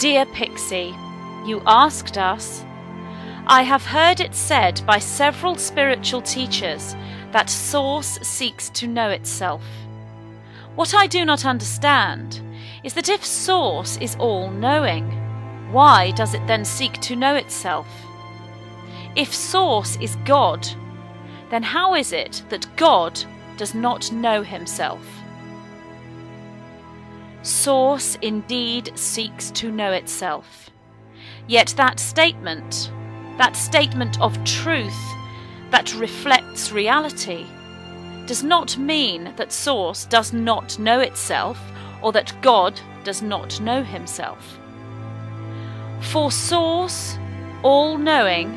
Dear Pixie, you asked us. I have heard it said by several spiritual teachers that Source seeks to know itself. What I do not understand is that if Source is all-knowing, why does it then seek to know itself? If Source is God, then how is it that God does not know himself? Source indeed seeks to know itself. Yet that statement of truth that reflects reality, does not mean that Source does not know itself or that God does not know himself. For Source, all-knowing,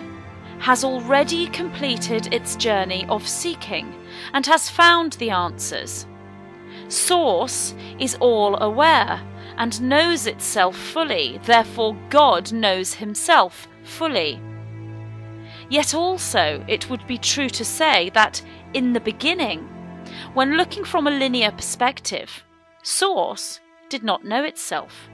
has already completed its journey of seeking and has found the answers. Source is all-aware and knows itself fully, therefore God knows himself fully. Yet also it would be true to say that in the beginning, when looking from a linear perspective, Source did not know itself.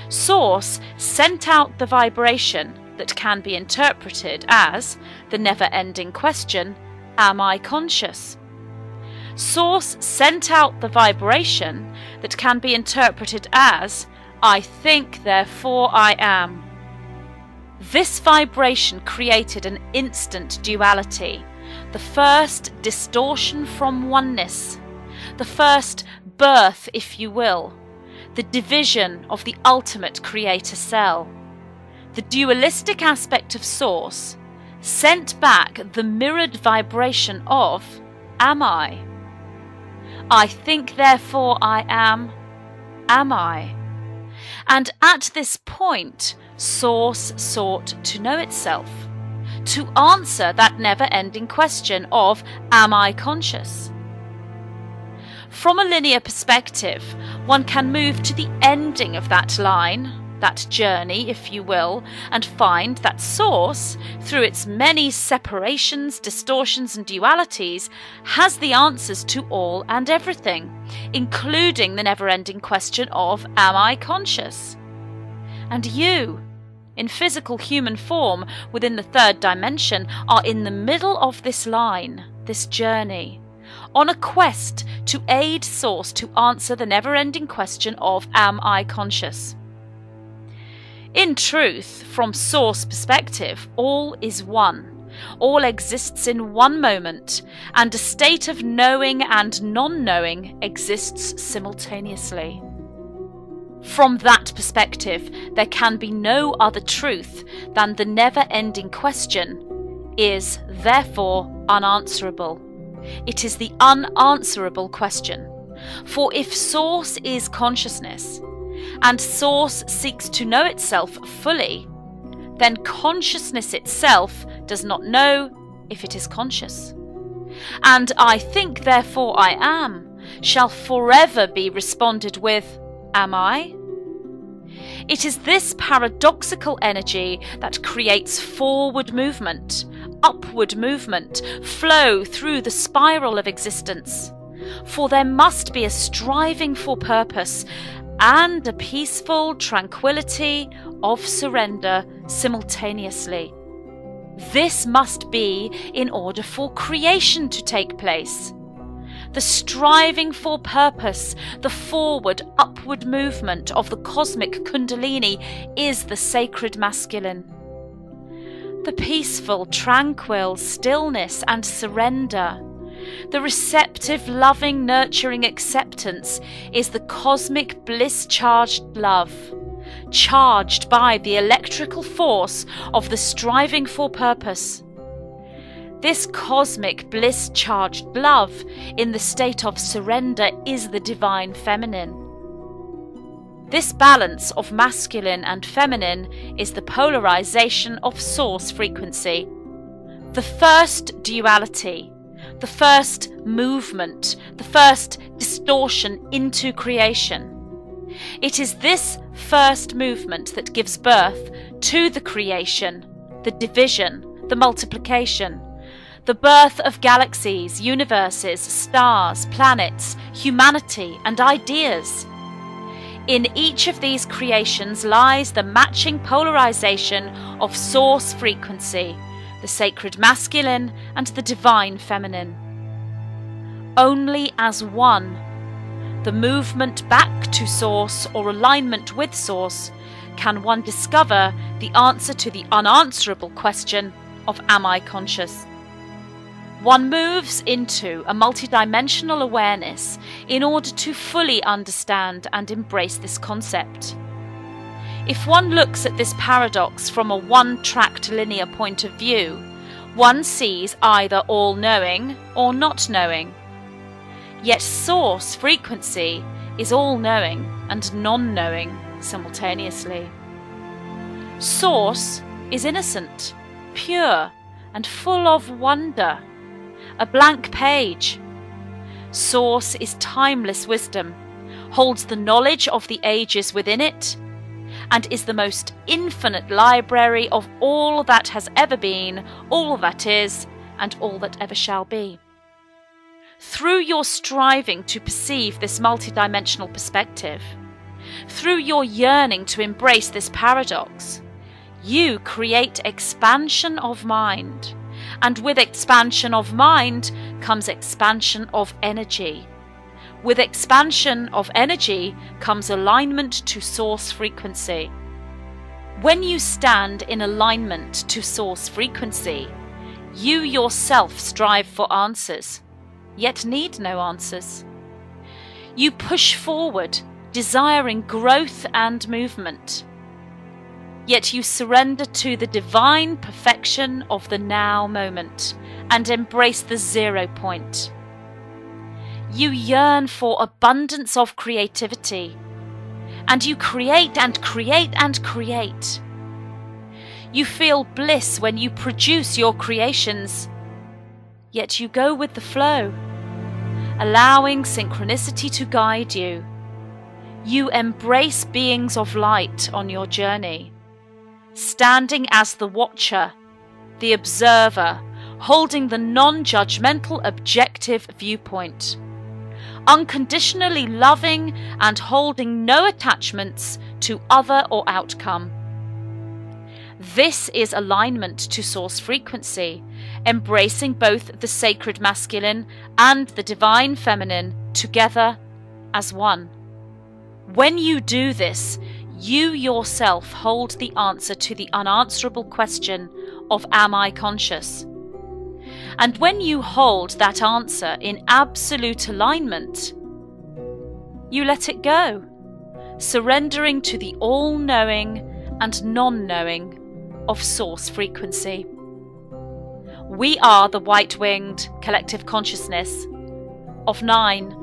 Source sent out the vibration that can be interpreted as the never-ending question, am I conscious? Source sent out the vibration that can be interpreted as I think, therefore I am. This vibration created an instant duality, the first distortion from oneness, the first birth, if you will, the division of the ultimate creator cell. The dualistic aspect of Source sent back the mirrored vibration of am I? I think, therefore I am I? And at this point, Source sought to know itself, to answer that never-ending question of, am I conscious? From a linear perspective, one can move to the ending of that line, that journey, if you will, and find that Source, through its many separations, distortions and dualities, has the answers to all and everything, including the never-ending question of, am I conscious? And you, in physical human form within the third dimension, are in the middle of this line, this journey, on a quest to aid Source to answer the never-ending question of, am I conscious? In truth, from Source perspective, all is one. All exists in one moment, and a state of knowing and non-knowing exists simultaneously. From that perspective, there can be no other truth than the never-ending question is, therefore, unanswerable. It is the unanswerable question. For if Source is consciousness, and Source seeks to know itself fully, then consciousness itself does not know if it is conscious. And I think, therefore I am, shall forever be responded with, am I? It is this paradoxical energy that creates forward movement, upward movement, flow through the spiral of existence. For there must be a striving for purpose and a peaceful tranquility of surrender simultaneously. This must be in order for creation to take place. The striving for purpose, the forward, upward movement of the cosmic Kundalini is the sacred masculine. The peaceful, tranquil stillness and surrender, the receptive, loving, nurturing acceptance is the cosmic bliss-charged love, charged by the electrical force of the striving for purpose. This cosmic bliss-charged love in the state of surrender is the divine feminine. This balance of masculine and feminine is the polarization of Source frequency. The first duality, the first movement, the first distortion into creation. It is this first movement that gives birth to the creation, the division, the multiplication, the birth of galaxies, universes, stars, planets, humanity, and ideas. In each of these creations lies the matching polarization of source frequency, the sacred masculine and the divine feminine. Only as one, the movement back to source or alignment with source, can one discover the answer to the unanswerable question of am I conscious? One moves into a multidimensional awareness in order to fully understand and embrace this concept. If one looks at this paradox from a one-tracked linear point of view, one sees either all-knowing or not knowing. Yet source frequency is all-knowing and non-knowing simultaneously. Source is innocent, pure, and full of wonder, a blank page. Source is timeless wisdom, holds the knowledge of the ages within it, and is the most infinite library of all that has ever been, all that is, and all that ever shall be. Through your striving to perceive this multidimensional perspective, through your yearning to embrace this paradox, you create expansion of mind, and with expansion of mind comes expansion of energy. With expansion of energy comes alignment to source frequency. When you stand in alignment to source frequency, you yourself strive for answers, yet need no answers. You push forward, desiring growth and movement, yet you surrender to the divine perfection of the now moment and embrace the 0 point. You yearn for abundance of creativity, and you create and create and create. You feel bliss when you produce your creations, yet you go with the flow, allowing synchronicity to guide you. You embrace beings of light on your journey, standing as the watcher, the observer, holding the non-judgmental objective viewpoint, unconditionally loving and holding no attachments to other or outcome. This is alignment to source frequency, embracing both the sacred masculine and the divine feminine together as one. When you do this, you yourself hold the answer to the unanswerable question of am I conscious? And when you hold that answer in absolute alignment, you let it go, surrendering to the all-knowing and non-knowing of source frequency. We are the white-winged collective consciousness of 9,